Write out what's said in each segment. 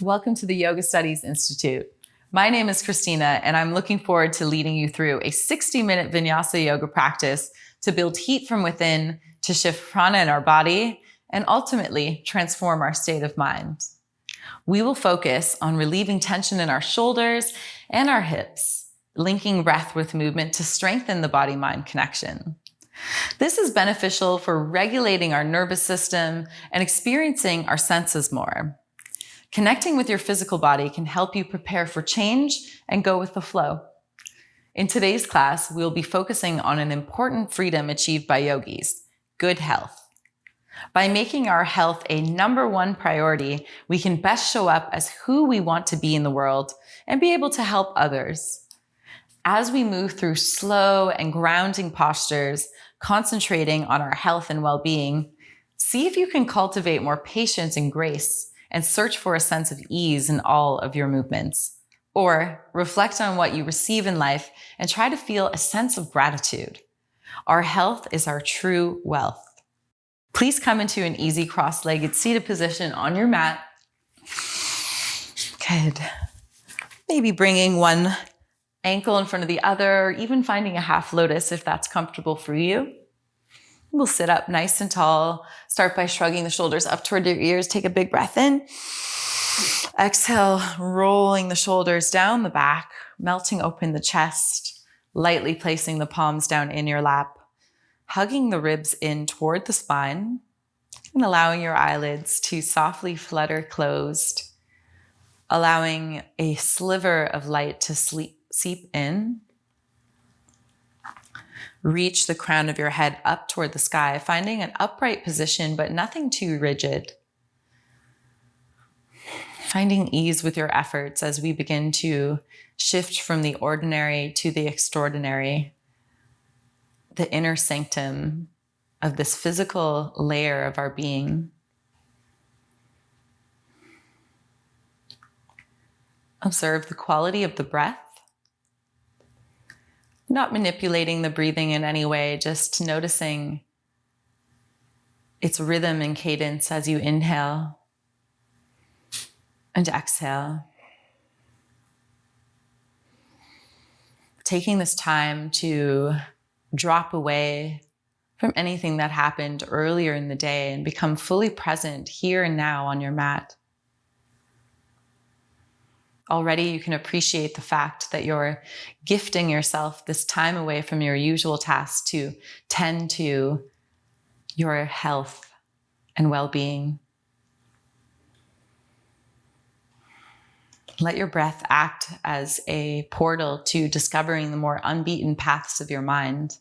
Welcome to the Yoga Studies Institute. My name is Christina, and I'm looking forward to leading you through a 60-minute Vinyasa yoga practice to build heat from within, to shift prana in our body, and ultimately transform our state of mind. We will focus on relieving tension in our shoulders and our hips, linking breath with movement to strengthen the body-mind connection. This is beneficial for regulating our nervous system and experiencing our senses more. Connecting with your physical body can help you prepare for change and go with the flow. In today's class, we'll be focusing on an important freedom achieved by yogis: good health. By making our health a number one priority, we can best show up as who we want to be in the world and be able to help others. As we move through slow and grounding postures, concentrating on our health and well-being, see if you can cultivate more patience and grace and search for a sense of ease in all of your movements. Or reflect on what you receive in life and try to feel a sense of gratitude. Our health is our true wealth. Please come into an easy cross-legged seated position on your mat. Good. Maybe bringing one ankle in front of the other, or even finding a half lotus if that's comfortable for you. We'll sit up nice and tall. Start by shrugging the shoulders up toward your ears. Take a big breath in. Exhale, rolling the shoulders down the back, melting open the chest, lightly placing the palms down in your lap, hugging the ribs in toward the spine, and allowing your eyelids to softly flutter closed, allowing a sliver of light to seep in. Reach the crown of your head up toward the sky, finding an upright position, but nothing too rigid. Finding ease with your efforts as we begin to shift from the ordinary to the extraordinary, the inner sanctum of this physical layer of our being. Observe the quality of the breath. Not manipulating the breathing in any way, just noticing its rhythm and cadence as you inhale and exhale. Taking this time to drop away from anything that happened earlier in the day and become fully present here and now on your mat. Already you can appreciate the fact that you're gifting yourself this time away from your usual tasks to tend to your health and well-being. Let your breath act as a portal to discovering the more unbeaten paths of your mind.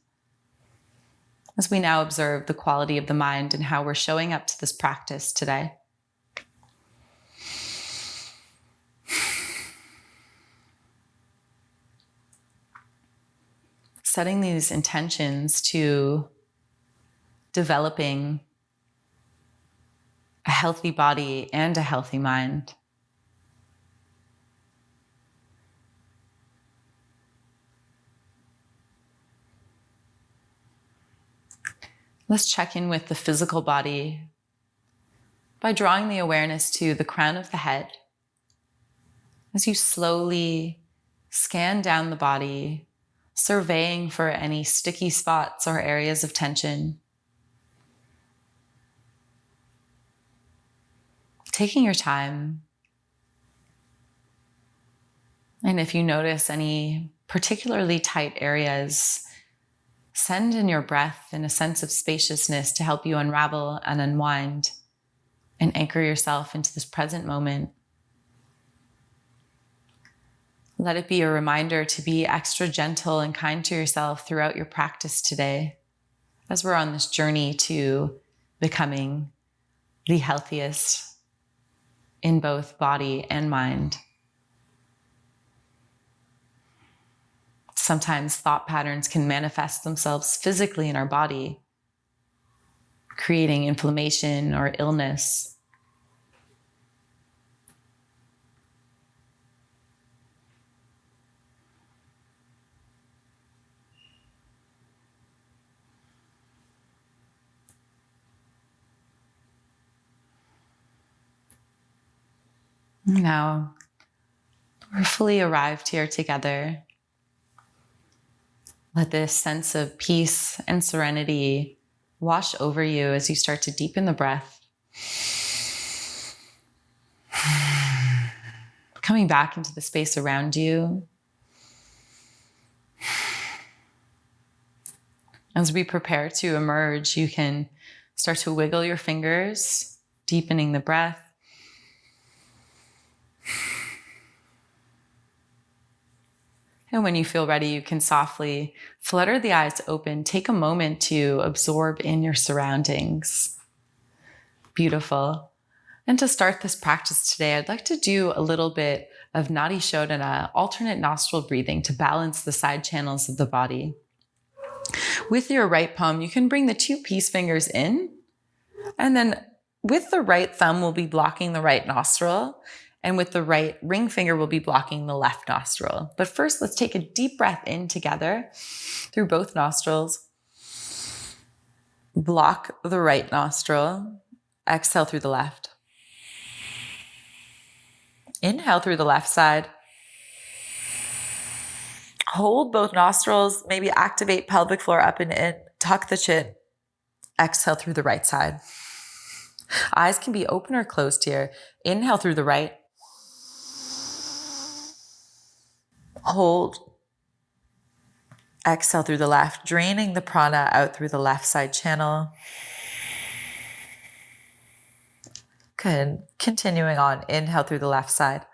As we now observe the quality of the mind and how we're showing up to this practice today. Setting these intentions to developing a healthy body and a healthy mind. Let's check in with the physical body by drawing the awareness to the crown of the head. As you slowly scan down the body, surveying for any sticky spots or areas of tension. Taking your time. And if you notice any particularly tight areas, send in your breath in a sense of spaciousness to help you unravel and unwind and anchor yourself into this present moment. Let it be a reminder to be extra gentle and kind to yourself throughout your practice today, as we're on this journey to becoming the healthiest in both body and mind. Sometimes thought patterns can manifest themselves physically in our body, creating inflammation or illness. Now, we're fully arrived here together. Let this sense of peace and serenity wash over you as you start to deepen the breath. Coming back into the space around you. As we prepare to emerge, you can start to wiggle your fingers, deepening the breath. And when you feel ready, you can softly flutter the eyes open. Take a moment to absorb in your surroundings. Beautiful. And to start this practice today, I'd like to do a little bit of Nadi Shodana, alternate nostril breathing to balance the side channels of the body. With your right palm, you can bring the two peace fingers in, and then with the right thumb, we'll be blocking the right nostril, and with the right ring finger, we'll be blocking the left nostril. But first, let's take a deep breath in together through both nostrils. Block the right nostril. Exhale through the left. Inhale through the left side. Hold both nostrils, maybe activate pelvic floor up and in, tuck the chin. Exhale through the right side. Eyes can be open or closed here. Inhale through the right. Hold. Exhale through the left, draining the prana out through the left side channel. Good. Continuing on, inhale through the left side.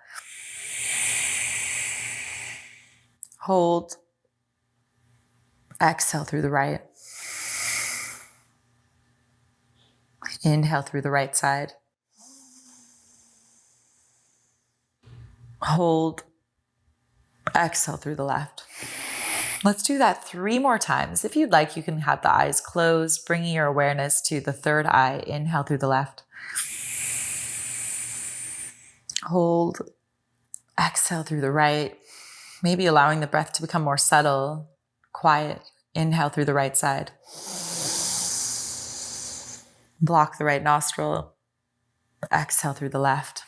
Hold. Exhale through the right. Inhale through the right side. Hold. Exhale through the left. Let's do that 3 more times. If you'd like, you can have the eyes closed, bringing your awareness to the third eye. Inhale through the left. Hold. Exhale through the right. Maybe allowing the breath to become more subtle, quiet. Inhale through the right side. Block the right nostril. Exhale through the left.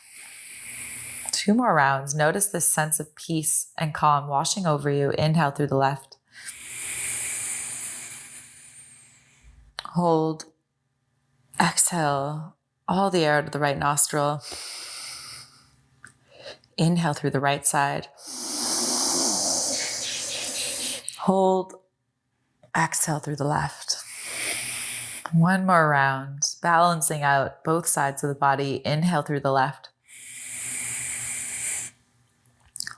2 more rounds. Notice this sense of peace and calm washing over you. Inhale through the left. Hold. Exhale all the air out of the right nostril. Inhale through the right side. Hold. Exhale through the left. 1 more round. Balancing out both sides of the body. Inhale through the left.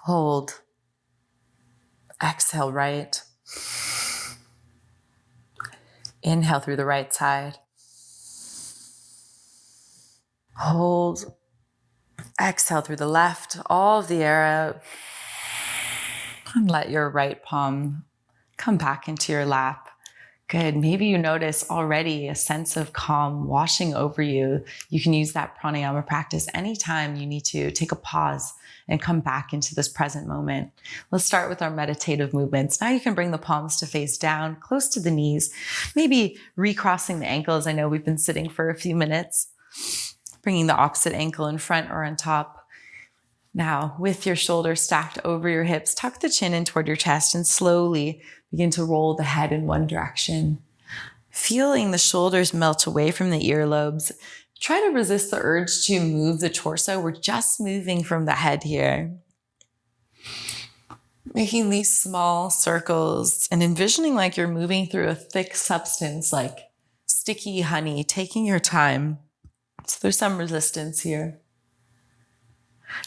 Hold. Exhale right. Inhale through the right side. Hold. Exhale through the left. All of the air out. And let your right palm come back into your lap. Good. Maybe you notice already a sense of calm washing over you. You can use that pranayama practice anytime you need to take a pause and come back into this present moment. Let's start with our meditative movements. Now you can bring the palms to face down, close to the knees, maybe recrossing the ankles. I know we've been sitting for a few minutes. Bringing the opposite ankle in front or on top. Now, with your shoulders stacked over your hips, tuck the chin in toward your chest and slowly begin to roll the head in one direction. Feeling the shoulders melt away from the earlobes. Try to resist the urge to move the torso. We're just moving from the head here. Making these small circles and envisioning like you're moving through a thick substance like sticky honey, taking your time. So there's some resistance here.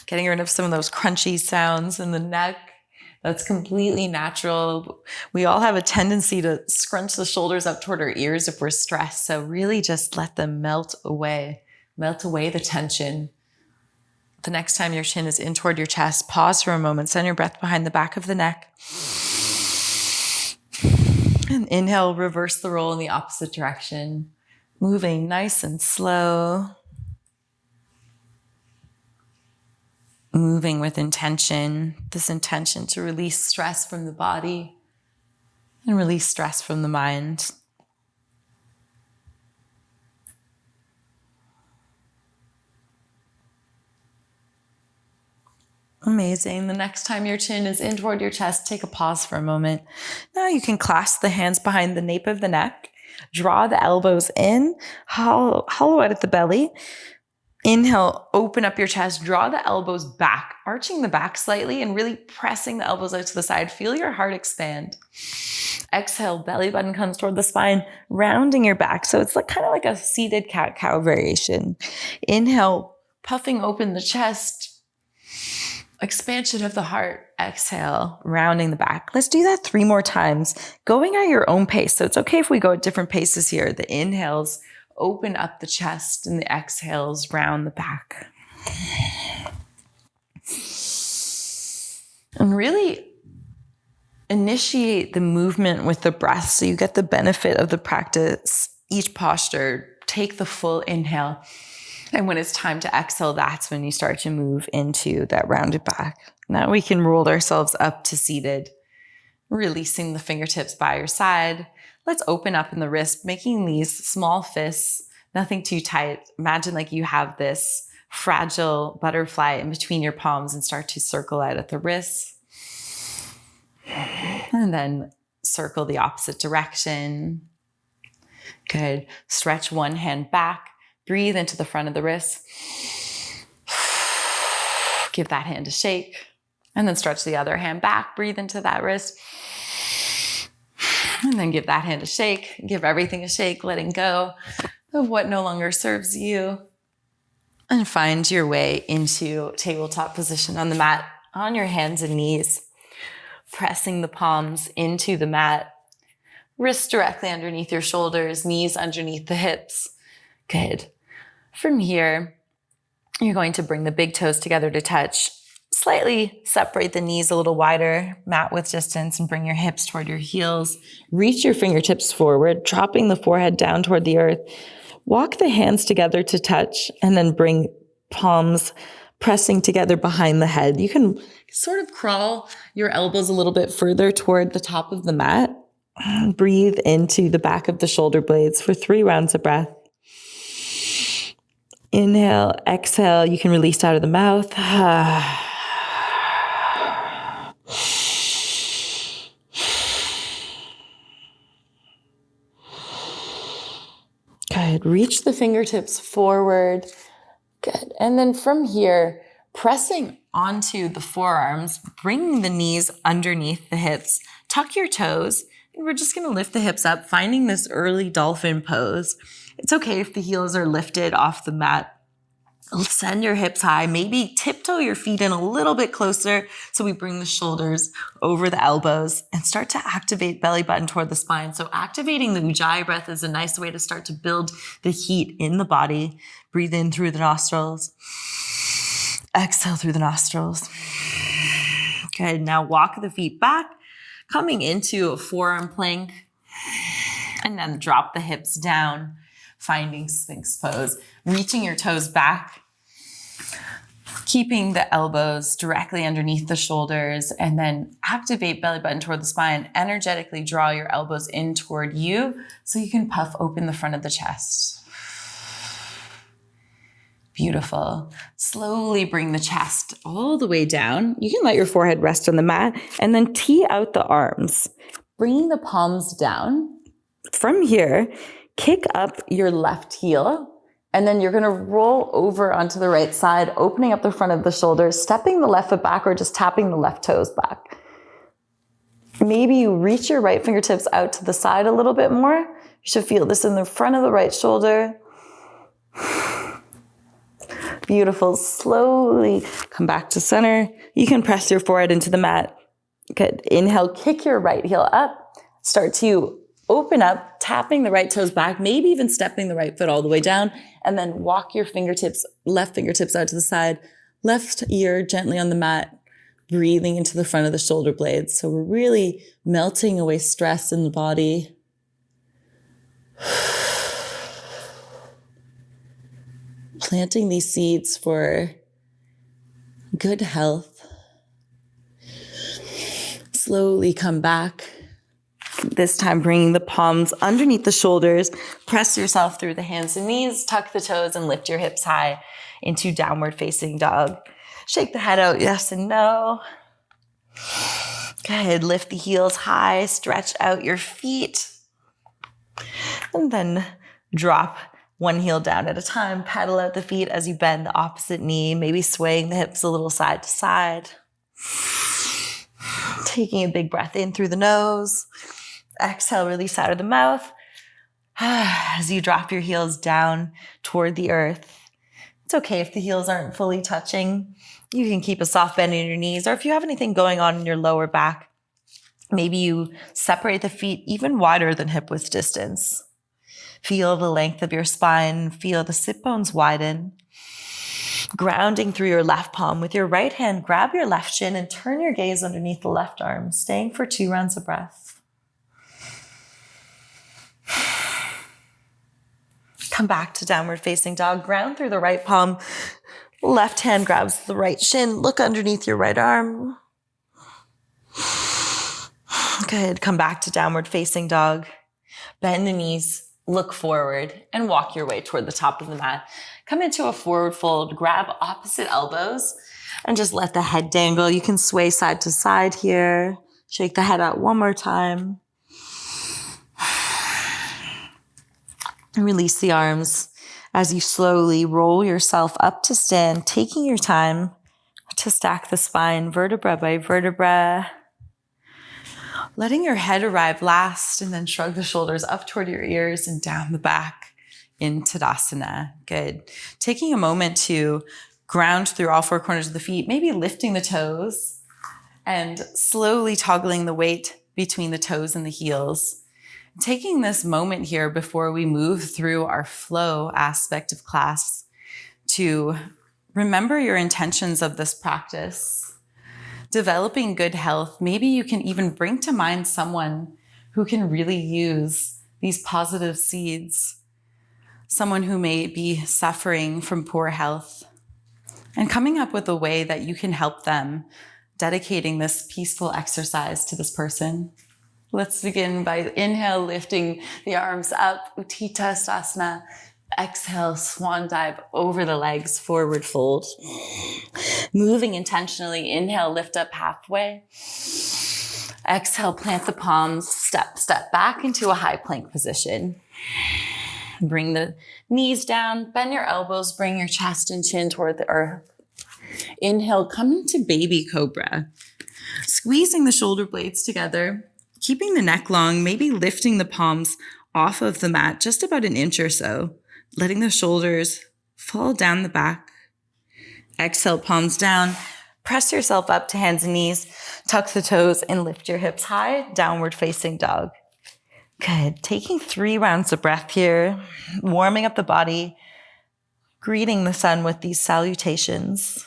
Getting rid of some of those crunchy sounds in the neck. That's completely natural. We all have a tendency to scrunch the shoulders up toward our ears if we're stressed. So really just let them melt away the tension. The next time your chin is in toward your chest, pause for a moment, send your breath behind the back of the neck. And inhale, reverse the roll in the opposite direction. Moving nice and slow. Moving with intention, this intention to release stress from the body and release stress from the mind. Amazing. The next time your chin is in toward your chest, take a pause for a moment. Now you can clasp the hands behind the nape of the neck. Draw the elbows in, hollow out at the belly. Inhale, open up your chest, draw the elbows back, arching the back slightly and really pressing the elbows out to the side. Feel your heart expand. Exhale, belly button comes toward the spine, rounding your back. So it's like kind of like a seated cat-cow variation. Inhale, puffing open the chest, expansion of the heart. Exhale, rounding the back. Let's do that 3 more times, going at your own pace. So it's okay if we go at different paces here. The inhales open up the chest and the exhales round the back. And really initiate the movement with the breath so you get the benefit of the practice. Each posture, take the full inhale. And when it's time to exhale, that's when you start to move into that rounded back. Now we can roll ourselves up to seated, releasing the fingertips by your side. Let's open up in the wrist, making these small fists, nothing too tight. Imagine like you have this fragile butterfly in between your palms and start to circle out at the wrists. And then circle the opposite direction. Good. Stretch one hand back. Breathe into the front of the wrist. Give that hand a shake. And then stretch the other hand back. Breathe into that wrist. And then give that hand a shake. Give everything a shake, letting go of what no longer serves you. And find your way into tabletop position on the mat, on your hands and knees. Pressing the palms into the mat. Wrists directly underneath your shoulders, knees underneath the hips. Good. From here, you're going to bring the big toes together to touch. Slightly separate the knees a little wider, mat width distance, and bring your hips toward your heels. Reach your fingertips forward, dropping the forehead down toward the earth. Walk the hands together to touch, and then bring palms pressing together behind the head. You can sort of crawl your elbows a little bit further toward the top of the mat. Breathe into the back of the shoulder blades for 3 rounds of breath. Inhale, exhale. You can release out of the mouth. Good. Reach the fingertips forward. Good. And then from here, pressing onto the forearms, bringing the knees underneath the hips, tuck your toes, and we're just going to lift the hips up, finding this early dolphin pose. It's okay if the heels are lifted off the mat. Send your hips high, maybe tiptoe your feet in a little bit closer so we bring the shoulders over the elbows and start to activate belly button toward the spine. So activating the Ujjayi breath is a nice way to start to build the heat in the body. Breathe in through the nostrils. Exhale through the nostrils. Good. Now walk the feet back, coming into a forearm plank, and then drop the hips down. Finding Sphinx Pose, reaching your toes back, keeping the elbows directly underneath the shoulders, and then activate belly button toward the spine. Energetically draw your elbows in toward you so you can puff open the front of the chest. Beautiful. Slowly bring the chest all the way down. You can let your forehead rest on the mat and then tee out the arms, bringing the palms down. From here, kick up your left heel, and then you're going to roll over onto the right side, opening up the front of the shoulders, stepping the left foot back or just tapping the left toes back. Maybe you reach your right fingertips out to the side a little bit more. You should feel this in the front of the right shoulder. Beautiful. Slowly come back to center. You can press your forehead into the mat. Good. Inhale, kick your right heel up. Start to open up, tapping the right toes back, maybe even stepping the right foot all the way down, and then walk your fingertips, left fingertips out to the side, left ear gently on the mat, breathing into the front of the shoulder blades. So we're really melting away stress in the body. Planting these seeds for good health. Slowly come back. This time, bringing the palms underneath the shoulders, press yourself through the hands and knees, tuck the toes, and lift your hips high into downward facing dog. Shake the head out, yes and no. Good, lift the heels high, stretch out your feet. And then drop one heel down at a time. Pedal out the feet as you bend the opposite knee, maybe swaying the hips a little side to side. Taking a big breath in through the nose. Exhale, release out of the mouth. As you drop your heels down toward the earth. It's okay if the heels aren't fully touching. You can keep a soft bend in your knees, or if you have anything going on in your lower back, maybe you separate the feet even wider than hip width distance. Feel the length of your spine. Feel the sit bones widen. Grounding through your left palm. With your right hand, grab your left shin and turn your gaze underneath the left arm, staying for 2 rounds of breath. Come back to downward facing dog. Ground through the right palm. Left hand grabs the right shin. Look underneath your right arm. Good. Come back to downward facing dog. Bend the knees, look forward, and walk your way toward the top of the mat. Come into a forward fold. Grab opposite elbows and just let the head dangle. You can sway side to side here. Shake the head out one more time. And release the arms as you slowly roll yourself up to stand, taking your time to stack the spine vertebra by vertebra. Letting your head arrive last, and then shrug the shoulders up toward your ears and down the back in Tadasana. Good. Taking a moment to ground through all 4 corners of the feet, maybe lifting the toes and slowly toggling the weight between the toes and the heels. Taking this moment here before we move through our flow aspect of class to remember your intentions of this practice. Developing good health. Maybe you can even bring to mind someone who can really use these positive seeds. Someone who may be suffering from poor health. And coming up with a way that you can help them, dedicating this peaceful exercise to this person. Let's begin by inhale, lifting the arms up, Utthita. Exhale, swan dive over the legs, forward fold. Moving intentionally, inhale, lift up halfway. Exhale, plant the palms, step back into a high plank position. Bring the knees down, bend your elbows, bring your chest and chin toward the earth. Inhale, come into baby cobra. Squeezing the shoulder blades together, keeping the neck long, maybe lifting the palms off of the mat just about an inch or so, letting the shoulders fall down the back. Exhale, palms down. Press yourself up to hands and knees. Tuck the toes and lift your hips high, downward facing dog. Good. Taking 3 rounds of breath here, warming up the body, greeting the sun with these salutations.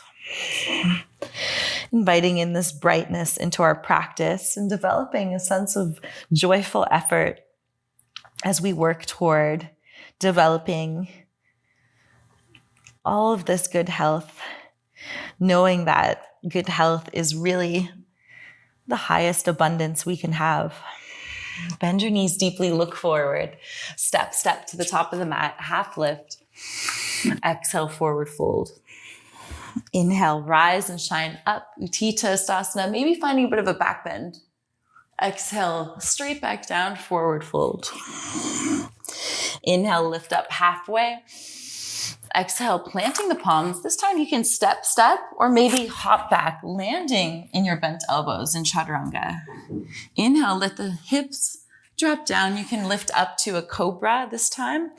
Inviting in this brightness into our practice and developing a sense of joyful effort as we work toward developing all of this good health, knowing that good health is really the highest abundance we can have. Bend your knees deeply, look forward. Step to the top of the mat, half lift. Exhale, forward fold. Inhale, rise and shine up, Utthita, maybe finding a bit of a back bend. Exhale, straight back down, forward fold. Inhale, lift up halfway. Exhale, planting the palms. This time you can step, or maybe hop back, landing in your bent elbows in chaturanga. Inhale, let the hips drop down. You can lift up to a cobra this time,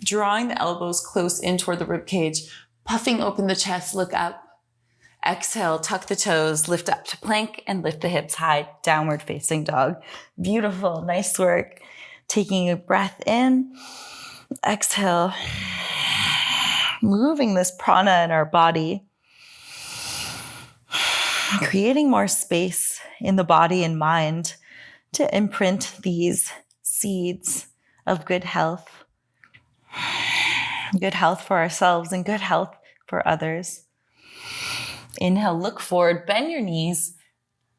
drawing the elbows close in toward the rib cage. Puffing open the chest, look up. Exhale, tuck the toes, lift up to plank, and lift the hips high, downward facing dog. Beautiful, nice work. Taking a breath in. Exhale. Moving this prana in our body. Creating more space in the body and mind to imprint these seeds of good health. Good health for ourselves and good health for others. Inhale, look forward, bend your knees,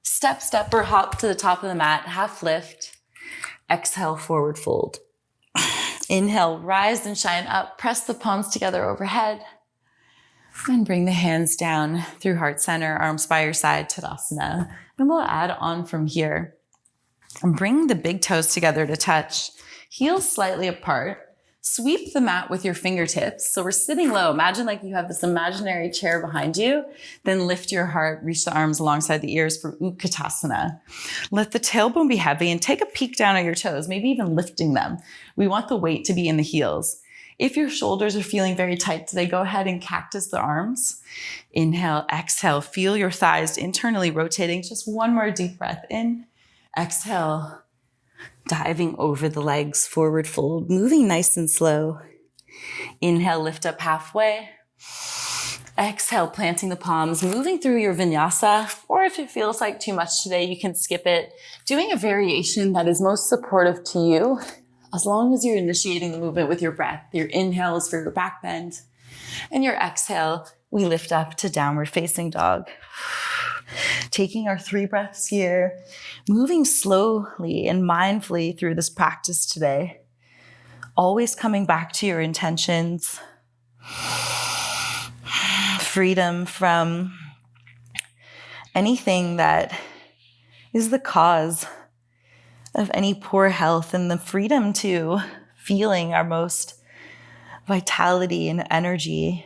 step or hop to the top of the mat, half lift. Exhale, forward fold. Inhale, rise and shine up, press the palms together overhead. And bring the hands down through heart center, arms by your side, Tadasana. And we'll add on from here. And bring the big toes together to touch. Heels slightly apart. Sweep the mat with your fingertips. So we're sitting low. Imagine like you have this imaginary chair behind you. Then lift your heart, reach the arms alongside the ears for Utkatasana. Let the tailbone be heavy and take a peek down at your toes, maybe even lifting them. We want the weight to be in the heels. If your shoulders are feeling very tight today, go ahead and cactus the arms. Inhale, exhale, feel your thighs internally rotating. Just one more deep breath in. Exhale, diving over the legs, forward fold, moving nice and slow. Inhale, lift up halfway. Exhale, planting the palms, moving through your vinyasa, or if it feels like too much today, you can skip it. Doing a variation that is most supportive to you, as long as you're initiating the movement with your breath. Your inhale is for your back bend, and your exhale, we lift up to downward facing dog. Taking our 3 breaths here, moving slowly and mindfully through this practice today. Always coming back to your intentions. Freedom from anything that is the cause of any poor health, and the freedom to feeling our most vitality and energy.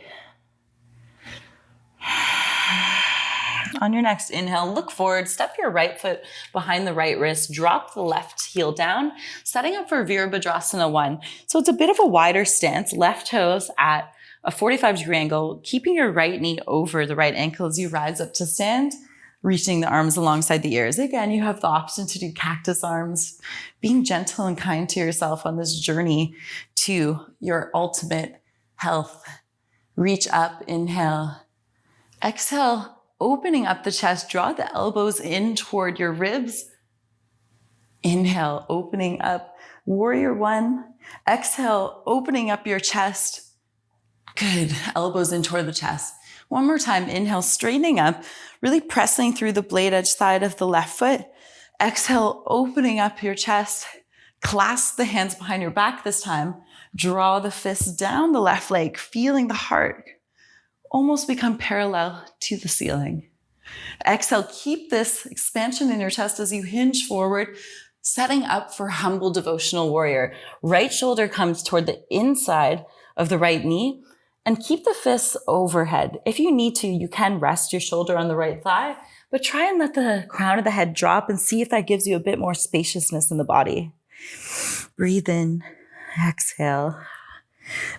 On your next inhale, look forward, step your right foot behind the right wrist, drop the left heel down, setting up for Veerabhadrasana 1. So it's a bit of a wider stance, left toes at a 45-degree angle, keeping your right knee over the right ankle as you rise up to stand, reaching the arms alongside the ears. Again, you have the option to do cactus arms, being gentle and kind to yourself on this journey to your ultimate health. Reach up, inhale, exhale, opening up the chest, draw the elbows in toward your ribs. Inhale, opening up, warrior 1. Exhale, opening up your chest. Good, elbows in toward the chest. One more time, inhale, straightening up, really pressing through the blade edge side of the left foot. Exhale, opening up your chest. Clasp the hands behind your back this time. Draw the fists down the left leg, feeling the heart almost become parallel to the ceiling. Exhale, keep this expansion in your chest as you hinge forward, setting up for humble devotional warrior. Right shoulder comes toward the inside of the right knee, and keep the fists overhead. If you need to, you can rest your shoulder on the right thigh, but try and let the crown of the head drop and see if that gives you a bit more spaciousness in the body. Breathe in, exhale.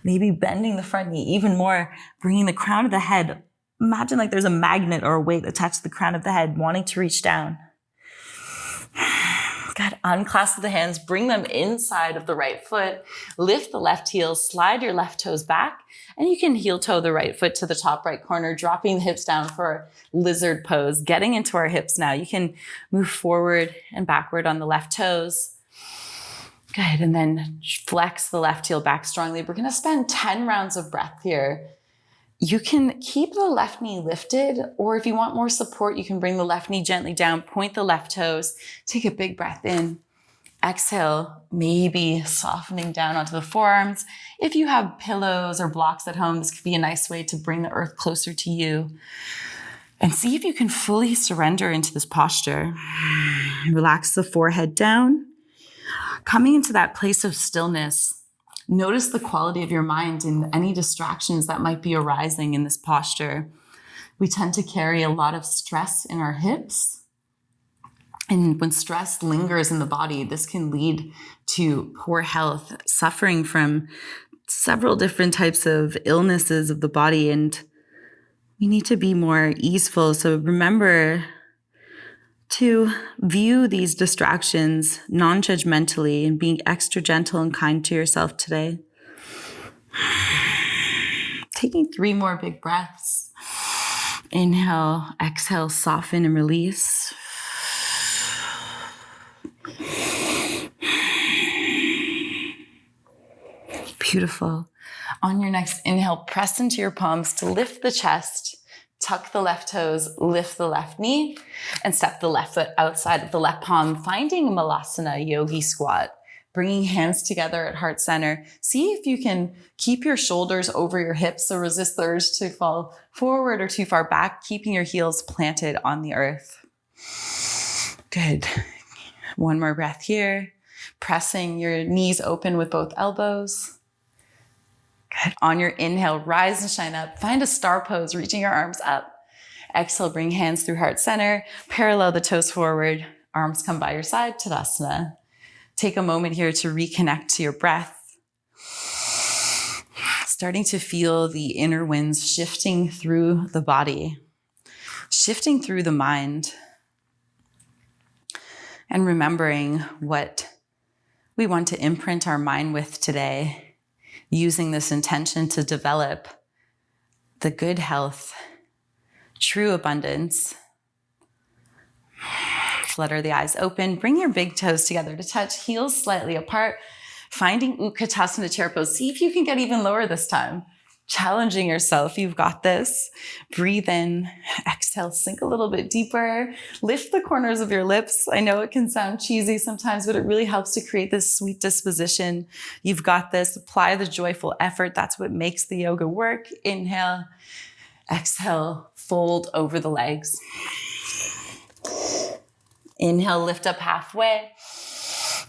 Maybe bending the front knee even more, bringing the crown of the head. Imagine like there's a magnet or a weight attached to the crown of the head, wanting to reach down. Good. Unclasp the hands, bring them inside of the right foot. Lift the left heel, slide your left toes back, and you can heel toe the right foot to the top right corner, dropping the hips down for lizard pose. Getting into our hips now. You can move forward and backward on the left toes. Good, and then flex the left heel back strongly. We're gonna spend 10 rounds of breath here. You can keep the left knee lifted, or if you want more support, you can bring the left knee gently down, point the left toes, take a big breath in. Exhale, maybe softening down onto the forearms. If you have pillows or blocks at home, this could be a nice way to bring the earth closer to you. And see if you can fully surrender into this posture. Relax the forehead down. Coming into that place of stillness, notice the quality of your mind and any distractions that might be arising in this posture. We tend to carry a lot of stress in our hips. And when stress lingers in the body, this can lead to poor health, suffering from several different types of illnesses of the body. And we need to be more easeful. So remember to view these distractions non-judgmentally and being extra gentle and kind to yourself today. Taking 3 more big breaths. Inhale, exhale, soften and release. Beautiful. On your next inhale, press into your palms to lift the chest. Tuck the left toes, lift the left knee, and step the left foot outside of the left palm, finding Malasana, Yogi squat. Bringing hands together at heart center. See if you can keep your shoulders over your hips, so resist the urge to fall forward or too far back, keeping your heels planted on the earth. Good. One more breath here. Pressing your knees open with both elbows. Good. On your inhale, rise and shine up. Find a star pose, reaching your arms up. Exhale, bring hands through heart center. Parallel the toes forward. Arms come by your side, Tadasana. Take a moment here to reconnect to your breath. Starting to feel the inner winds shifting through the body, shifting through the mind, and remembering what we want to imprint our mind with today, using this intention to develop the good health, true abundance. Flutter the eyes open. Bring your big toes together to touch, heels slightly apart. Finding Utkatasana chair pose. See if you can get even lower this time. Challenging yourself. You've got this. Breathe in. Exhale. Sink a little bit deeper. Lift the corners of your lips. I know it can sound cheesy sometimes, but it really helps to create this sweet disposition. You've got this. Apply the joyful effort. That's what makes the yoga work. Inhale. Exhale. Fold over the legs. Inhale, lift up halfway.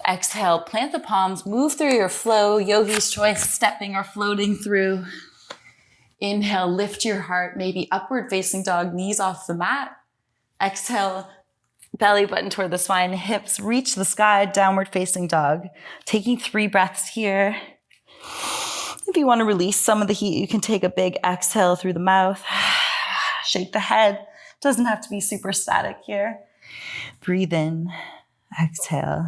Exhale, plant the palms, move through your flow. Yogi's choice, stepping or floating through. Inhale, lift your heart, maybe upward facing dog, knees off the mat. Exhale, belly button toward the spine, hips reach the sky, downward facing dog. Taking 3 breaths here. If you want to release some of the heat, you can take a big exhale through the mouth. Shake the head. Doesn't have to be super static here. Breathe in, exhale.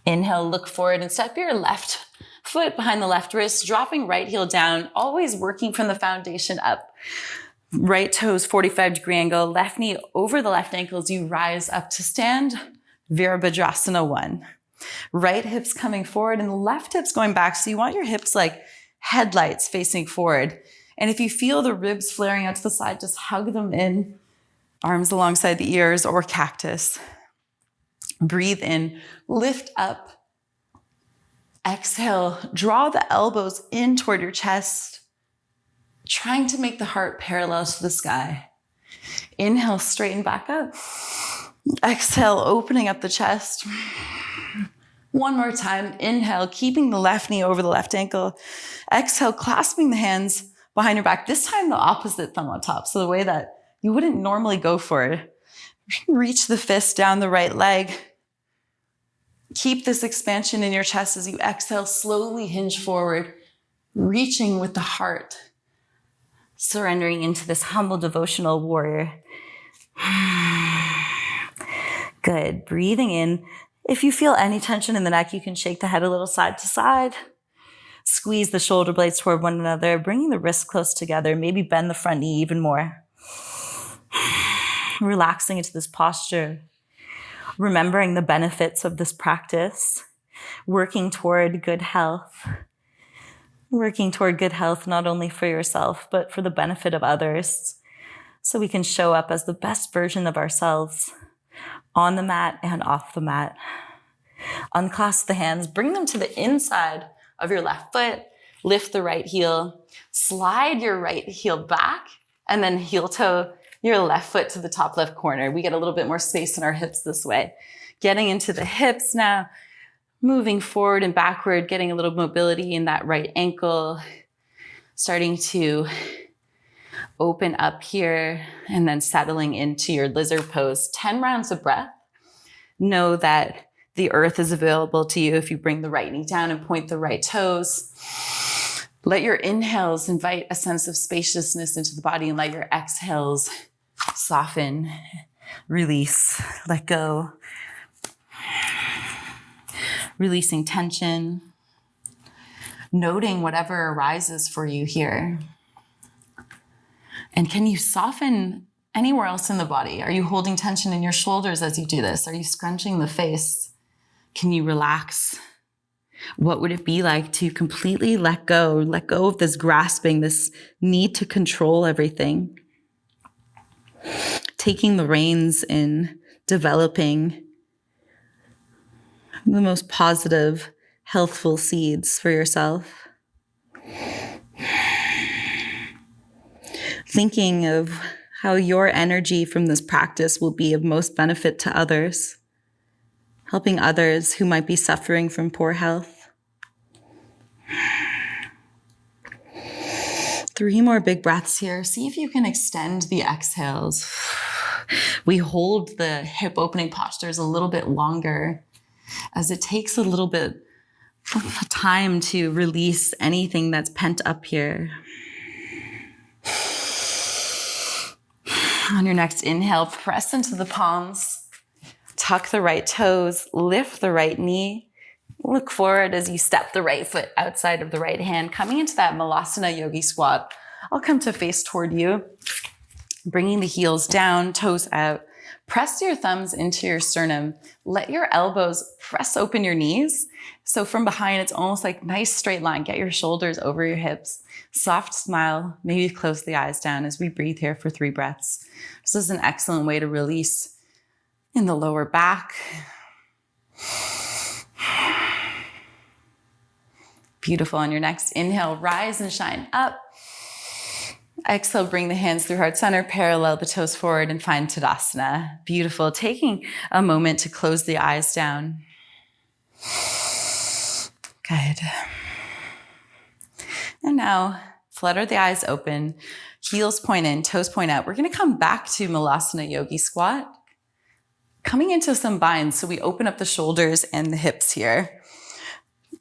Inhale, look forward and step your left foot behind the left wrist, dropping right heel down, always working from the foundation up. Right toes, 45-degree angle, left knee over the left ankle as you rise up to stand. Veerabhadrasana 1. Right hips coming forward and left hips going back. So you want your hips like headlights facing forward. And if you feel the ribs flaring out to the side, just hug them in. Arms alongside the ears or cactus. Breathe in, lift up. Exhale, draw the elbows in toward your chest, trying to make the heart parallel to the sky. Inhale, straighten back up. Exhale, opening up the chest. One more time. Inhale, keeping the left knee over the left ankle. Exhale, clasping the hands behind your back. This time the opposite thumb on top. So the way that you wouldn't normally go for it. Reach the fist down the right leg. Keep this expansion in your chest as you exhale, slowly hinge forward, reaching with the heart. Surrendering into this humble devotional warrior. Good. Breathing in. If you feel any tension in the neck, you can shake the head a little side to side. Squeeze the shoulder blades toward one another, bringing the wrists close together. Maybe bend the front knee even more. Relaxing into this posture, remembering the benefits of this practice, working toward good health not only for yourself, but for the benefit of others, so we can show up as the best version of ourselves on the mat and off the mat. Unclasp the hands, bring them to the inside of your left foot, lift the right heel, slide your right heel back, and then heel toe your left foot to the top left corner. We get a little bit more space in our hips this way. Getting into the hips now, moving forward and backward, getting a little mobility in that right ankle, starting to open up here and then settling into your lizard pose. 10 rounds of breath. Know that the earth is available to you if you bring the right knee down and point the right toes. Let your inhales invite a sense of spaciousness into the body and let your exhales soften, release, let go. Releasing tension, noting whatever arises for you here. And can you soften anywhere else in the body? Are you holding tension in your shoulders as you do this? Are you scrunching the face? Can you relax? What would it be like to completely let go of this grasping, this need to control everything? Taking the reins in developing the most positive, healthful seeds for yourself. Thinking of how your energy from this practice will be of most benefit to others, helping others who might be suffering from poor health. 3 more big breaths here. See if you can extend the exhales. We hold the hip opening postures a little bit longer, as it takes a little bit of time to release anything that's pent up here. On your next inhale, press into the palms, tuck the right toes, lift the right knee, look forward as you step the right foot outside of the right hand, coming into that Malasana yogi squat. I'll come to face toward you, bringing the heels down, toes out. Press your thumbs into your sternum. Let your elbows press open your knees. So from behind, it's almost like nice straight line. Get your shoulders over your hips. Soft smile. Maybe close the eyes down as we breathe here for 3 breaths. This is an excellent way to release in the lower back. Beautiful. On your next inhale, rise and shine up. Exhale, bring the hands through heart center, parallel the toes forward and find Tadasana. Beautiful. Taking a moment to close the eyes down. Good. And now flutter the eyes open, heels point in, toes point out. We're going to come back to Malasana yogi squat, coming into some binds. So we open up the shoulders and the hips here.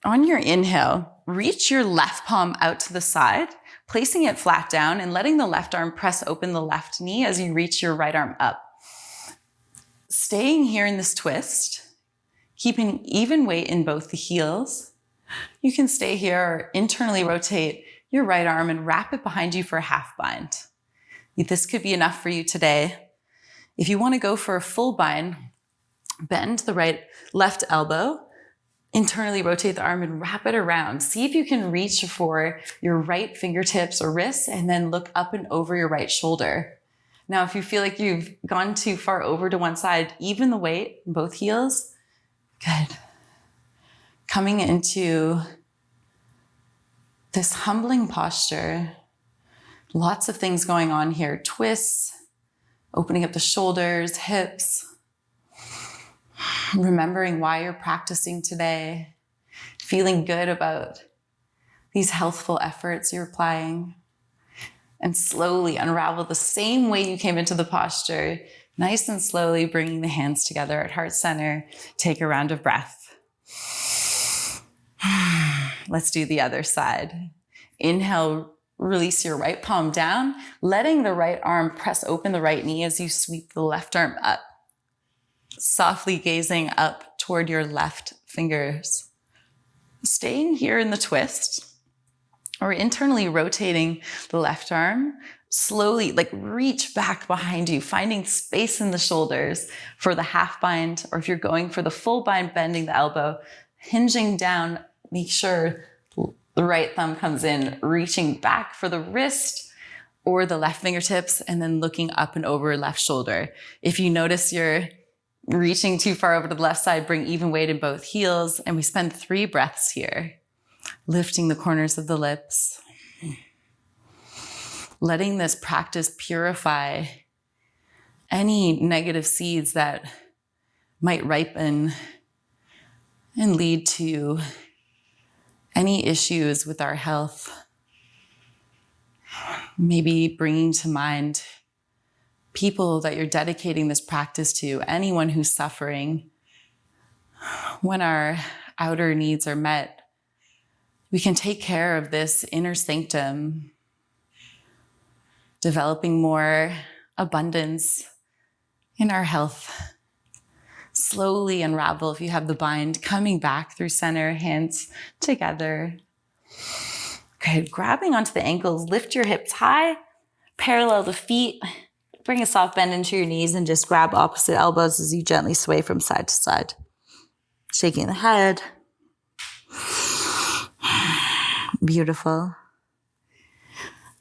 On your inhale, reach your left palm out to the side, placing it flat down and letting the left arm press open the left knee as you reach your right arm up. Staying here in this twist, keeping even weight in both the heels. You can stay here or internally rotate your right arm and wrap it behind you for a half bind. This could be enough for you today. If you want to go for a full bind, bend the left elbow, internally rotate the arm and wrap it around. See if you can reach for your right fingertips or wrists and then look up and over your right shoulder. Now, if you feel like you've gone too far over to one side, even the weight in both heels. Good. Coming into this humbling posture. Lots of things going on here. Twists, opening up the shoulders, hips. Remembering why you're practicing today, feeling good about these healthful efforts you're applying, and slowly unravel the same way you came into the posture, nice and slowly bringing the hands together at heart center. Take a round of breath. Let's do the other side. Inhale, release your right palm down, letting the right arm press open the right knee as you sweep the left arm up. Softly gazing up toward your left fingers. Staying here in the twist or internally rotating the left arm, slowly reach back behind you, finding space in the shoulders for the half bind, or if you're going for the full bind, bending the elbow, hinging down, make sure the right thumb comes in, reaching back for the wrist or the left fingertips, and then looking up and over left shoulder. If you notice you're reaching too far over to the left side, bring even weight in both heels. And we spend 3 breaths here, lifting the corners of the lips. Letting this practice purify any negative seeds that might ripen and lead to any issues with our health. Maybe bringing to mind people that you're dedicating this practice to, anyone who's suffering. When our outer needs are met, we can take care of this inner sanctum, developing more abundance in our health. Slowly unravel if you have the bind, coming back through center, hands together. Good, grabbing onto the ankles, lift your hips high, parallel the feet. Bring a soft bend into your knees and just grab opposite elbows as you gently sway from side to side. Shaking the head. Beautiful.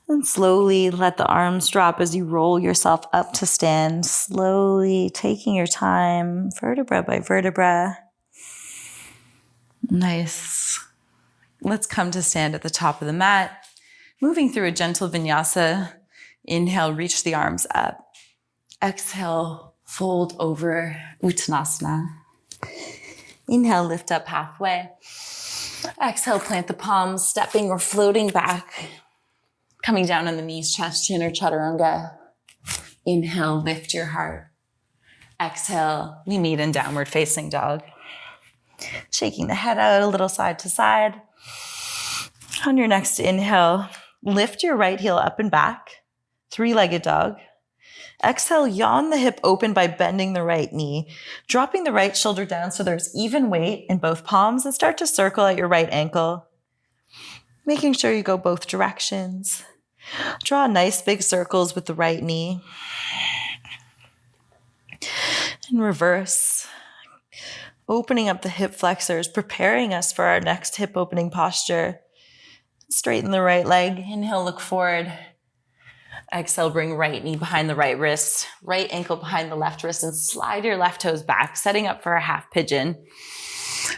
And slowly let the arms drop as you roll yourself up to stand. Slowly taking your time, vertebra by vertebra. Nice. Let's come to stand at the top of the mat. Moving through a gentle vinyasa. Inhale, reach the arms up. Exhale, fold over Uttanasana. Inhale, lift up halfway. Exhale, plant the palms, stepping or floating back. Coming down on the knees, chest, chin, or chaturanga. Inhale, lift your heart. Exhale, we meet in downward facing dog. Shaking the head out a little side to side. On your next inhale, lift your right heel up and back. Three-legged dog. Exhale, yawn the hip open by bending the right knee, dropping the right shoulder down so there's even weight in both palms, and start to circle at your right ankle. Making sure you go both directions. Draw nice big circles with the right knee. And reverse. Opening up the hip flexors, preparing us for our next hip opening posture. Straighten the right leg. Inhale, look forward. Exhale, bring right knee behind the right wrist, right ankle behind the left wrist, and slide your left toes back, setting up for a half pigeon.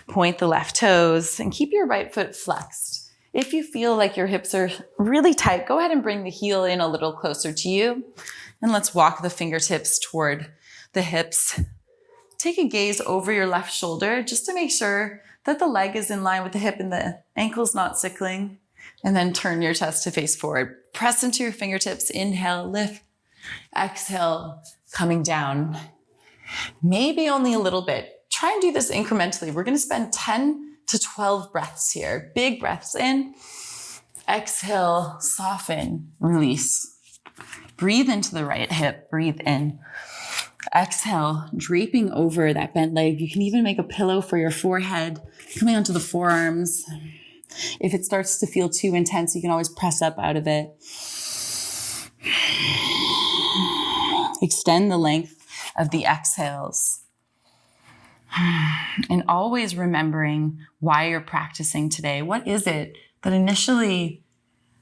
Point the left toes and keep your right foot flexed. If you feel like your hips are really tight, go ahead and bring the heel in a little closer to you. And let's walk the fingertips toward the hips. Take a gaze over your left shoulder just to make sure that the leg is in line with the hip and the ankle's not sickling. And then turn your chest to face forward. Press into your fingertips. Inhale, lift. Exhale, coming down. Maybe only a little bit. Try and do this incrementally. We're going to spend 10 to 12 breaths here. Big breaths in. Exhale, soften, release. Breathe into the right hip. Breathe in. Exhale, draping over that bent leg. You can even make a pillow for your forehead, coming onto the forearms. If it starts to feel too intense, you can always press up out of it. Extend the length of the exhales. And always remembering why you're practicing today. What is it that initially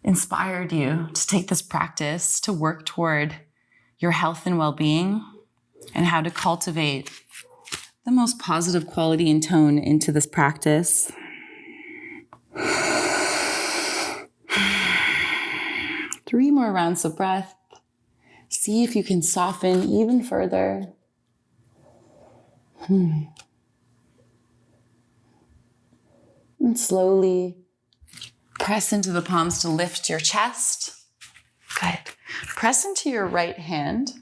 inspired you to take this practice, to work toward your health and well-being, and how to cultivate the most positive quality and tone into this practice? 3 more rounds of breath. See if you can soften even further. And slowly press into the palms to lift your chest. Good. Press into your right hand.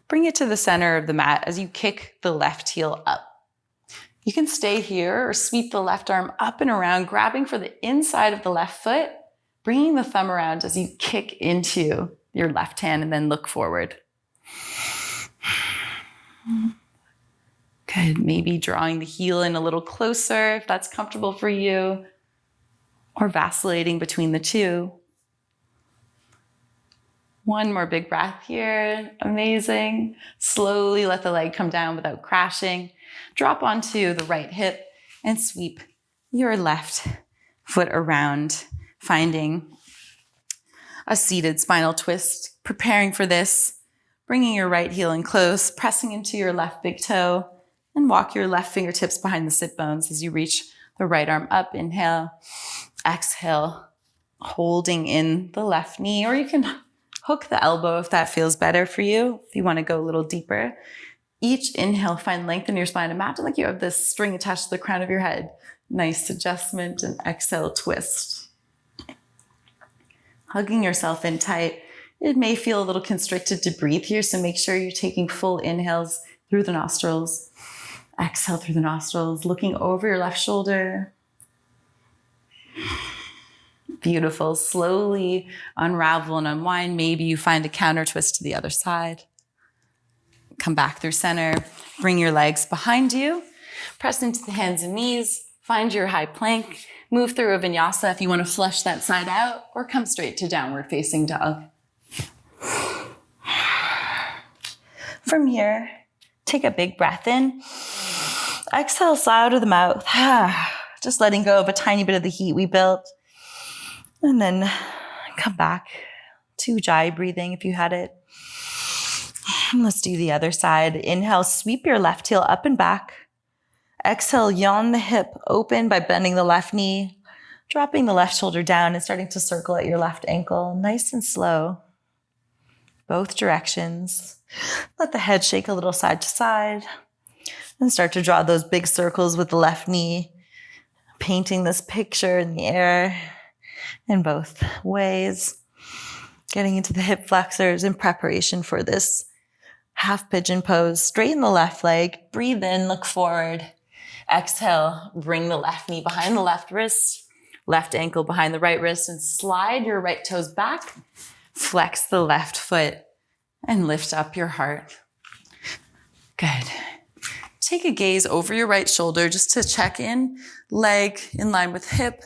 Bring it to the center of the mat as you kick the left heel up. You can stay here or sweep the left arm up and around, grabbing for the inside of the left foot, bringing the thumb around as you kick into your left hand and then look forward. Good. Maybe drawing the heel in a little closer if that's comfortable for you, or vacillating between the two. One more big breath here. Amazing. Slowly let the leg come down without crashing. Drop onto the right hip and sweep your left foot around, finding a seated spinal twist. Preparing for this, bringing your right heel in close, pressing into your left big toe, and walk your left fingertips behind the sit bones as you reach the right arm up. Inhale, exhale, holding in the left knee, or you can hook the elbow if that feels better for you, if you want to go a little deeper. Each inhale, find length in your spine. Imagine like you have this string attached to the crown of your head. Nice adjustment, and exhale, twist. Hugging yourself in tight. It may feel a little constricted to breathe here, so make sure you're taking full inhales through the nostrils. Exhale through the nostrils, looking over your left shoulder. Beautiful. Slowly unravel and unwind. Maybe you find a counter twist to the other side. Come back through center. Bring your legs behind you. Press into the hands and knees. Find your high plank. Move through a vinyasa if you want to flush that side out, or come straight to downward facing dog. From here, take a big breath in. Exhale, sigh out of the mouth. Just letting go of a tiny bit of the heat we built. And then come back to Ujjayi breathing if you had it. Let's do the other side. Inhale, sweep your left heel up and back. Exhale, yawn the hip open by bending the left knee, dropping the left shoulder down and starting to circle at your left ankle, nice and slow. Both directions. Let the head shake a little side to side and start to draw those big circles with the left knee, painting this picture in the air in both ways. Getting into the hip flexors in preparation for this half pigeon pose. Straighten the left leg, breathe in, look forward. Exhale, bring the left knee behind the left wrist, left ankle behind the right wrist, and slide your right toes back. Flex the left foot and lift up your heart. Good. Take a gaze over your right shoulder just to check in. Leg in line with hip,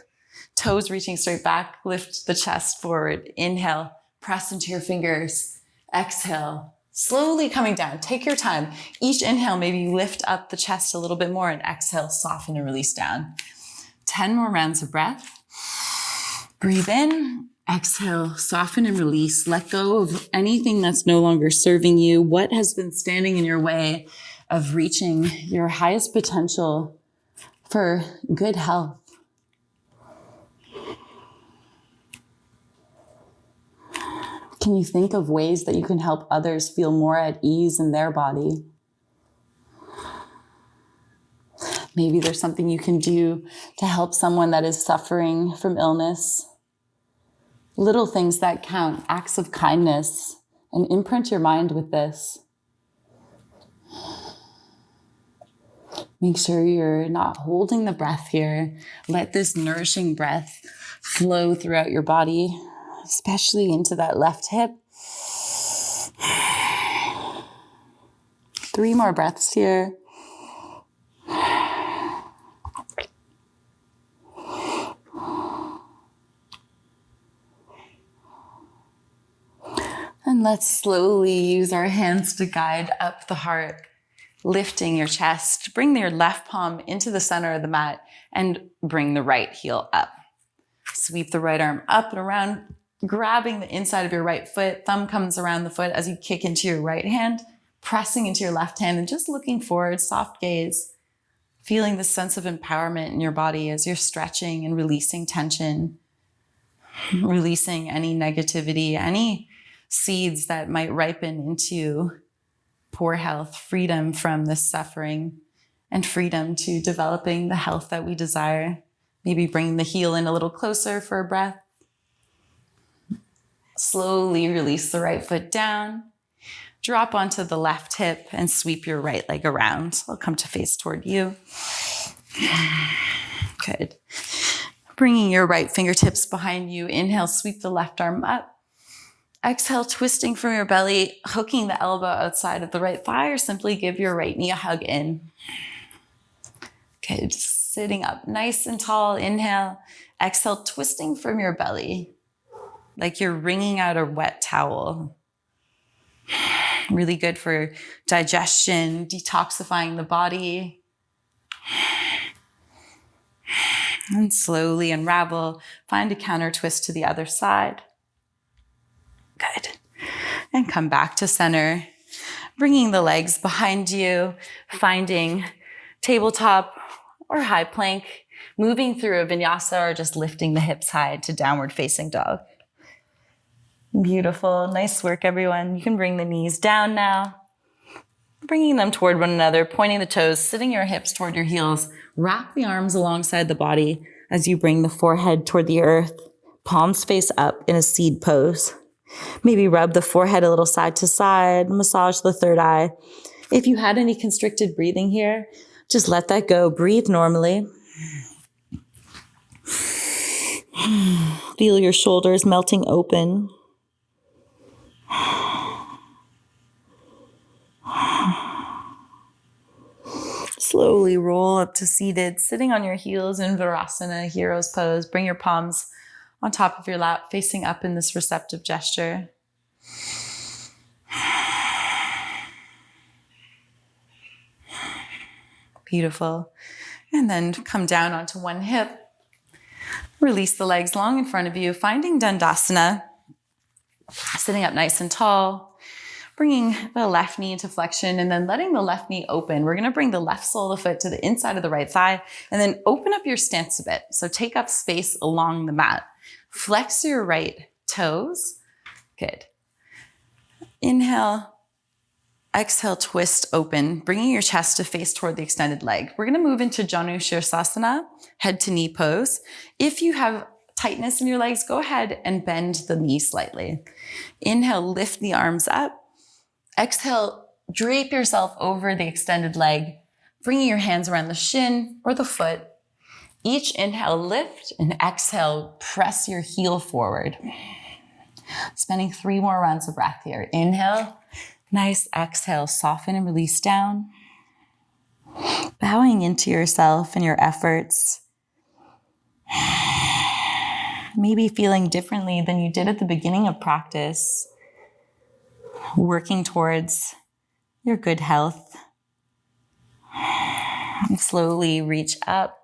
toes reaching straight back. Lift the chest forward. Inhale, press into your fingers. Exhale, slowly coming down. Take your time. Each inhale, maybe you lift up the chest a little bit more, and exhale, soften and release down. 10 more rounds of breath. Breathe in. Exhale, soften and release. Let go of anything that's no longer serving you. What has been standing in your way of reaching your highest potential for good health? Can you think of ways that you can help others feel more at ease in their body? Maybe there's something you can do to help someone that is suffering from illness. Little things that count, acts of kindness, and imprint your mind with this. Make sure you're not holding the breath here. Let this nourishing breath flow throughout your body, especially into that left hip. 3 more breaths here. And let's slowly use our hands to guide up the heart, lifting your chest. Bring your left palm into the center of the mat and bring the right heel up. Sweep the right arm up and around, grabbing the inside of your right foot. Thumb comes around the foot as you kick into your right hand, pressing into your left hand and just looking forward, soft gaze, feeling the sense of empowerment in your body as you're stretching and releasing tension, releasing any negativity, any seeds that might ripen into poor health, freedom from this suffering, and freedom to developing the health that we desire. Maybe bringing the heel in a little closer for a breath. Slowly release the right foot down. Drop onto the left hip and sweep your right leg around. I'll come to face toward you. Good. Bringing your right fingertips behind you. Inhale, sweep the left arm up. Exhale, twisting from your belly, hooking the elbow outside of the right thigh, or simply give your right knee a hug in. Good. Sitting up nice and tall. Inhale. Exhale, twisting from your belly like you're wringing out a wet towel. Really good for digestion, detoxifying the body. And slowly unravel. Find a counter twist to the other side. Good. And come back to center. Bringing the legs behind you, finding tabletop or high plank, moving through a vinyasa or just lifting the hips high to downward facing dog. Beautiful. Nice work, everyone. You can bring the knees down now, bringing them toward one another, pointing the toes, sitting your hips toward your heels. Wrap the arms alongside the body as you bring the forehead toward the earth, palms face up in a seed pose. Maybe rub the forehead a little side to side, massage the third eye. If you had any constricted breathing here, just let that go. Breathe normally. Feel your shoulders melting open. Slowly roll up to seated, sitting on your heels in Virasana, hero's pose. Bring your palms on top of your lap, facing up in this receptive gesture. Beautiful. And then come down onto one hip. Release the legs long in front of you, finding Tadasana. Sitting up nice and tall. Bringing the left knee into flexion and then letting the left knee open. We're gonna bring the left sole of the foot to the inside of the right thigh and then open up your stance a bit. So take up space along the mat. Flex your right toes. Good. Inhale. Exhale, twist open, bringing your chest to face toward the extended leg. We're gonna move into Janus head to knee pose. If you have tightness in your legs, go ahead and bend the knee slightly. Inhale, lift the arms up. Exhale, drape yourself over the extended leg, bringing your hands around the shin or the foot. Each inhale, lift, and exhale, press your heel forward. Spending 3 more rounds of breath here. Inhale, nice exhale, soften and release down. Bowing into yourself and your efforts. Maybe feeling differently than you did at the beginning of practice. Working towards your good health. And slowly reach up.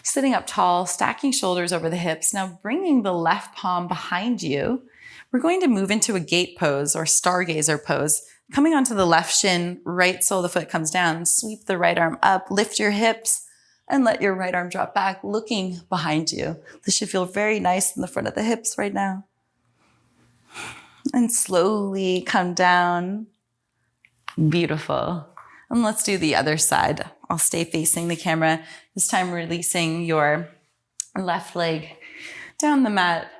Sitting up tall, stacking shoulders over the hips. Now bringing the left palm behind you. We're going to move into a gate pose or stargazer pose. Coming onto the left shin, right sole of the foot comes down. Sweep the right arm up, lift your hips, and let your right arm drop back, looking behind you. This should feel very nice in the front of the hips right now. And slowly come down. Beautiful. And let's do the other side. I'll stay facing the camera. This time releasing your left leg down the mat,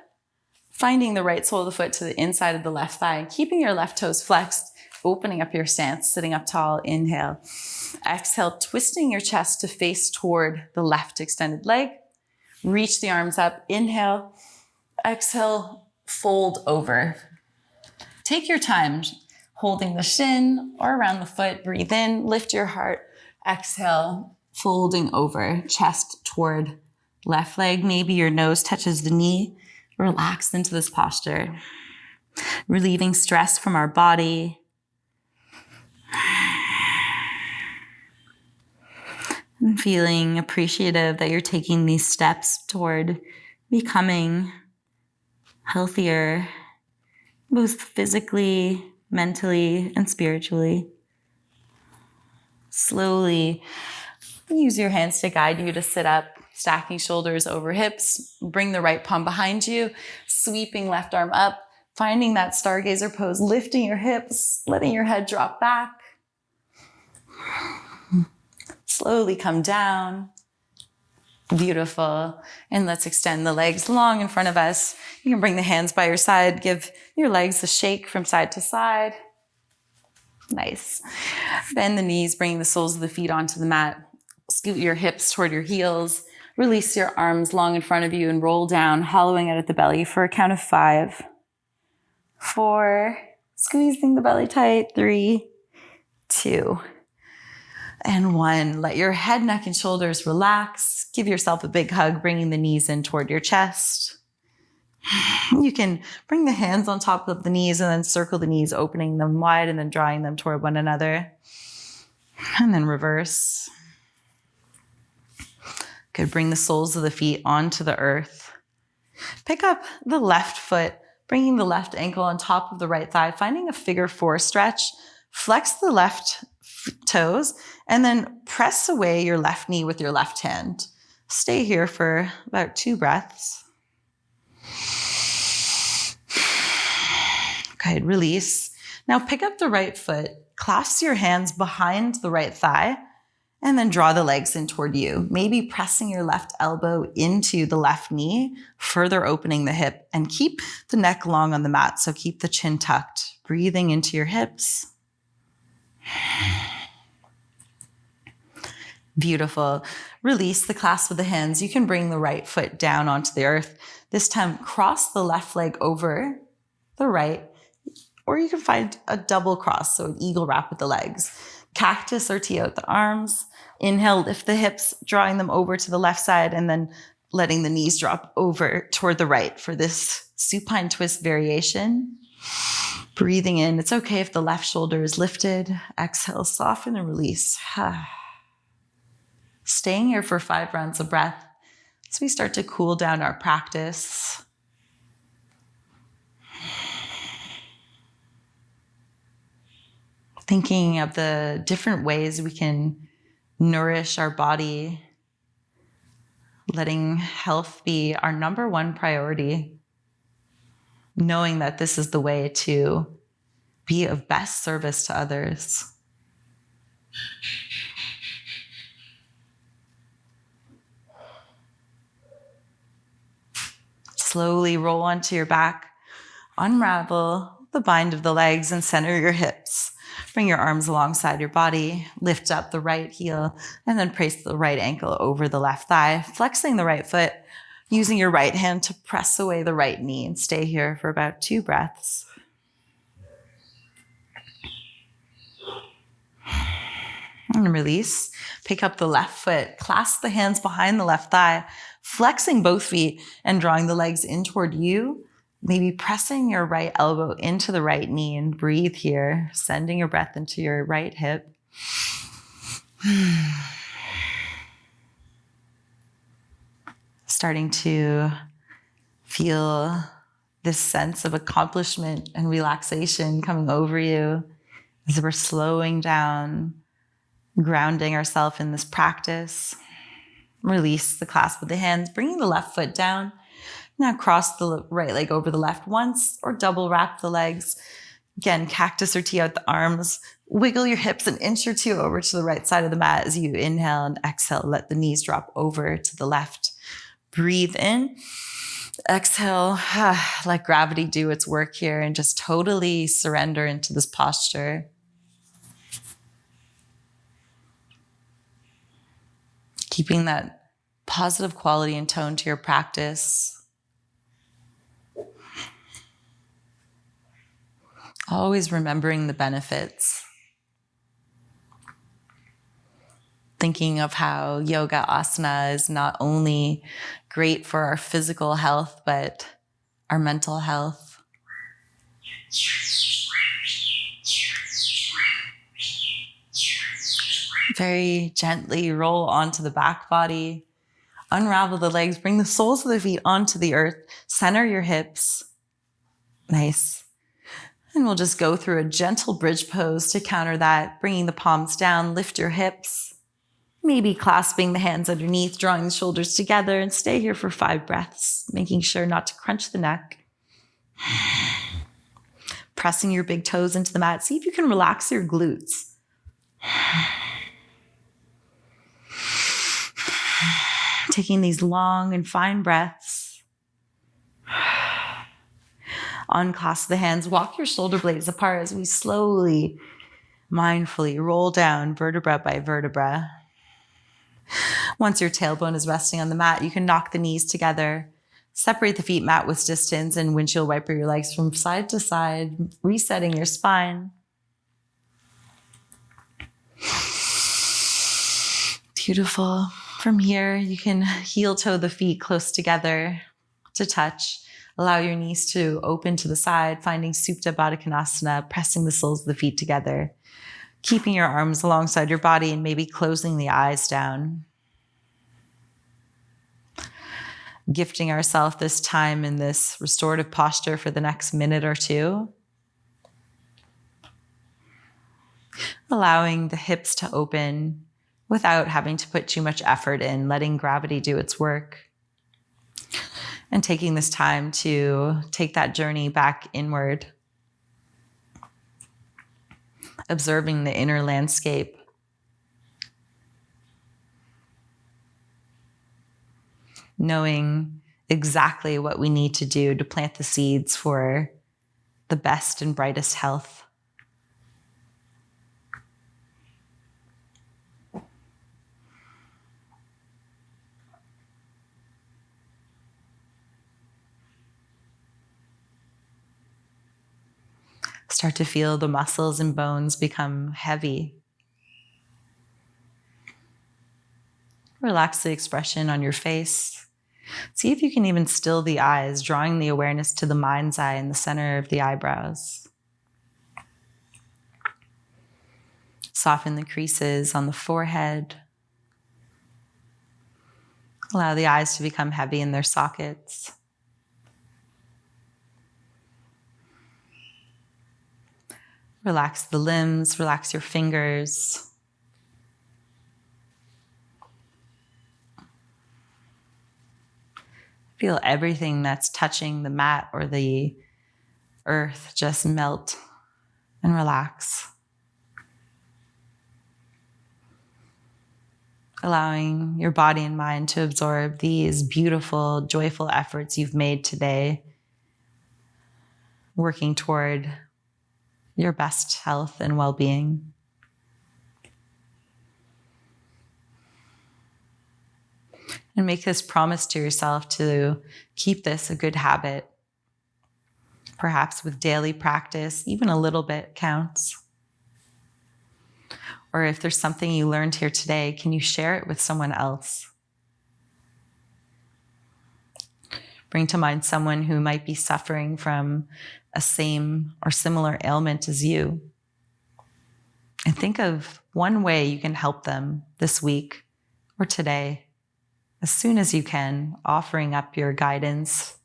finding the right sole of the foot to the inside of the left thigh, and keeping your left toes flexed, opening up your stance, sitting up tall. Inhale. Exhale, twisting your chest to face toward the left extended leg. Reach the arms up. Inhale. Exhale, fold over. Take your time holding the shin or around the foot. Breathe in, lift your heart. Exhale, folding over, chest toward left leg. Maybe your nose touches the knee. Relax into this posture. Relieving stress from our body. And feeling appreciative that you're taking these steps toward becoming healthier, both physically, mentally, and spiritually. Slowly use your hands to guide you to sit up, stacking shoulders over hips. Bring the right palm behind you, sweeping left arm up, finding that stargazer pose, lifting your hips, letting your head drop back. Slowly come down. Beautiful. And let's extend the legs long in front of us. You can bring the hands by your side. Give your legs a shake from side to side. Nice. Bend the knees, bring the soles of the feet onto the mat. Scoot your hips toward your heels. Release your arms long in front of you and roll down, hollowing out at the belly for a count of 5. 4. Squeezing the belly tight. 3, 2. And 1. Let your head, neck, and shoulders relax. Give yourself a big hug, bringing the knees in toward your chest. You can bring the hands on top of the knees and then circle the knees, opening them wide and then drawing them toward one another. And then reverse. Good. Bring the soles of the feet onto the earth. Pick up the left foot, bringing the left ankle on top of the right thigh, finding a figure 4 stretch. Flex the left toes and then press away your left knee with your left hand. Stay here for about 2 breaths. Good. Release. Now pick up the right foot, clasp your hands behind the right thigh, and then draw the legs in toward you. Maybe pressing your left elbow into the left knee, further opening the hip, and keep the neck long on the mat. So keep the chin tucked, breathing into your hips. Beautiful. Release the clasp of the hands. You can bring the right foot down onto the earth. This time, cross the left leg over the right, or you can find a double cross, so an eagle wrap with the legs. Cactus or tee out the arms. Inhale, lift the hips, drawing them over to the left side, and then letting the knees drop over toward the right for this supine twist variation. Breathing in. It's okay if the left shoulder is lifted. Exhale, soften and release. Staying here for 5 rounds of breath as we start to cool down our practice. Thinking of the different ways we can nourish our body, letting health be our number one priority, knowing that this is the way to be of best service to others. Slowly roll onto your back, unravel the bind of the legs and center your hips. Bring your arms alongside your body, lift up the right heel, and then place the right ankle over the left thigh, flexing the right foot, using your right hand to press away the right knee, and stay here for about 2 breaths. And release. Pick up the left foot, clasp the hands behind the left thigh, flexing both feet and drawing the legs in toward you. Maybe pressing your right elbow into the right knee, and breathe here, sending your breath into your right hip. Starting to feel this sense of accomplishment and relaxation coming over you as we're slowing down, grounding ourselves in this practice. Release the clasp of the hands, bringing the left foot down. Now cross the right leg over the left once, or double wrap the legs. Again, cactus or tee out the arms. Wiggle your hips an inch or 2 over to the right side of the mat as you inhale and exhale. Let the knees drop over to the left. Breathe in. Exhale. Let gravity do its work here and just totally surrender into this posture. Keeping that positive quality and tone to your practice. Always remembering the benefits. Thinking of how yoga asana is not only great for our physical health, but our mental health. Very gently roll onto the back body. Unravel the legs. Bring the soles of the feet onto the earth. Center your hips. Nice. And we'll just go through a gentle bridge pose to counter that. Bringing the palms down. Lift your hips. Maybe clasping the hands underneath, drawing the shoulders together, and stay here for 5 breaths, making sure not to crunch the neck. Pressing your big toes into the mat. See if you can relax your glutes. Taking these long and fine breaths. Unclasp the hands. Walk your shoulder blades apart as we slowly, mindfully roll down vertebra by vertebra. Once your tailbone is resting on the mat, you can knock the knees together. Separate the feet mat width distance and windshield wiper your legs from side to side, resetting your spine. Beautiful. From here, you can heel toe the feet close together to touch. Allow your knees to open to the side, finding Supta Baddha Konasana, pressing the soles of the feet together. Keeping your arms alongside your body and maybe closing the eyes down. Gifting ourselves this time in this restorative posture for the next minute or 2. Allowing the hips to open without having to put too much effort in, letting gravity do its work. And taking this time to take that journey back inward. Observing the inner landscape. Knowing exactly what we need to do to plant the seeds for the best and brightest health. Start to feel the muscles and bones become heavy. Relax the expression on your face. See if you can even still the eyes, drawing the awareness to the mind's eye in the center of the eyebrows. Soften the creases on the forehead. Allow the eyes to become heavy in their sockets. Relax the limbs, relax your fingers. Feel everything that's touching the mat or the earth just melt and relax. Allowing your body and mind to absorb these beautiful, joyful efforts you've made today, working toward your best health and well-being. And make this promise to yourself to keep this a good habit. Perhaps with daily practice, even a little bit counts. Or if there's something you learned here today, can you share it with someone else? Bring to mind someone who might be suffering from a same or similar ailment as you. And think of one way you can help them this week or today, as soon as you can, offering up your guidance,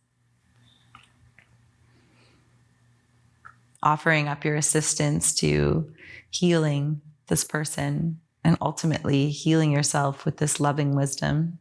offering up your assistance to healing this person, and ultimately healing yourself with this loving wisdom.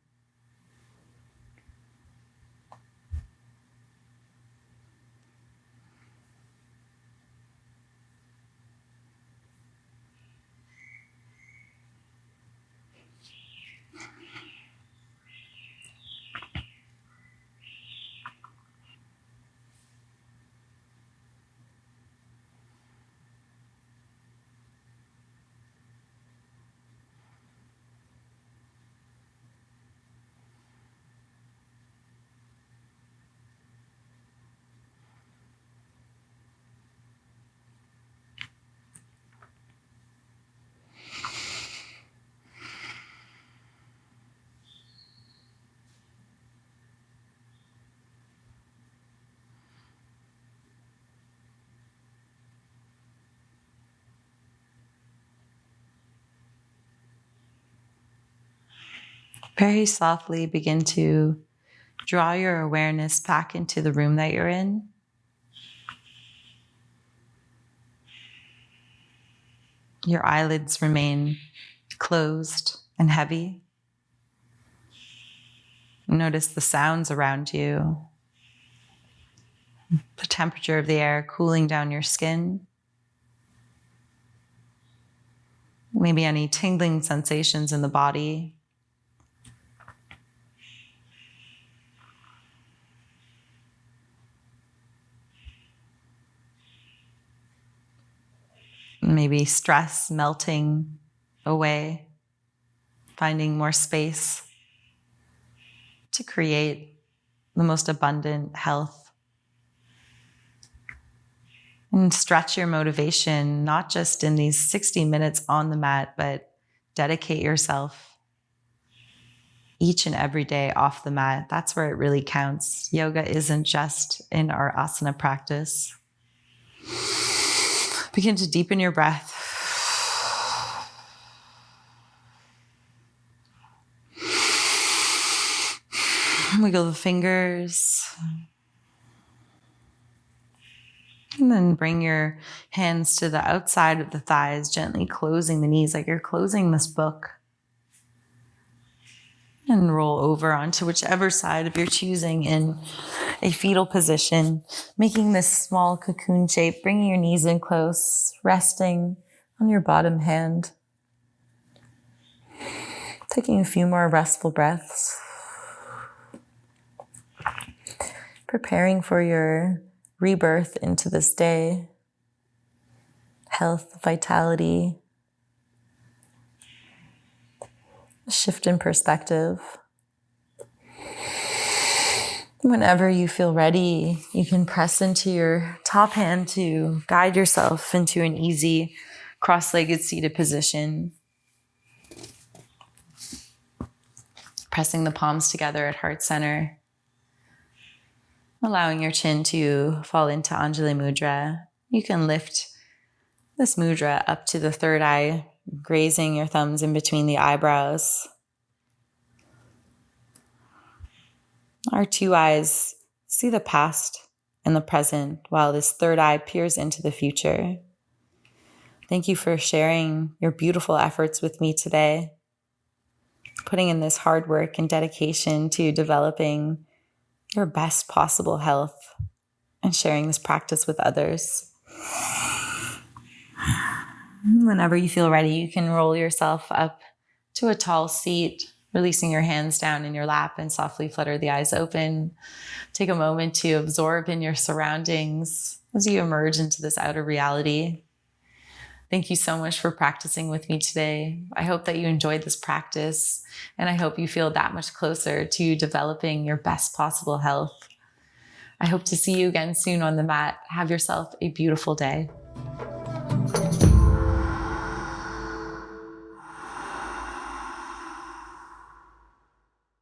Very softly begin to draw your awareness back into the room that you're in. Your eyelids remain closed and heavy. Notice the sounds around you, the temperature of the air cooling down your skin. Maybe any tingling sensations in the body. Maybe stress melting away, finding more space to create the most abundant health. And stretch your motivation, not just in these 60 minutes on the mat, but dedicate yourself each and every day off the mat. That's where it really counts. Yoga isn't just in our asana practice. Begin to deepen your breath. Wiggle the fingers. And then bring your hands to the outside of the thighs, gently closing the knees like you're closing this book. And roll over onto whichever side of your choosing in a fetal position, making this small cocoon shape, bringing your knees in close, resting on your bottom hand. Taking a few more restful breaths. Preparing for your rebirth into this day. Health, vitality, a shift in perspective. Whenever you feel ready, you can press into your top hand to guide yourself into an easy cross-legged seated position. Pressing the palms together at heart center. Allowing your chin to fall into Anjali Mudra. You can lift this mudra up to the third eye, grazing your thumbs in between the eyebrows. Our two eyes see the past and the present, while this third eye peers into the future. Thank you for sharing your beautiful efforts with me today, putting in this hard work and dedication to developing your best possible health and sharing this practice with others. Whenever you feel ready, you can roll yourself up to a tall seat, releasing your hands down in your lap and softly flutter the eyes open. Take a moment to absorb in your surroundings as you emerge into this outer reality. Thank you so much for practicing with me today. I hope that you enjoyed this practice, and I hope you feel that much closer to developing your best possible health. I hope to see you again soon on the mat. Have yourself a beautiful day.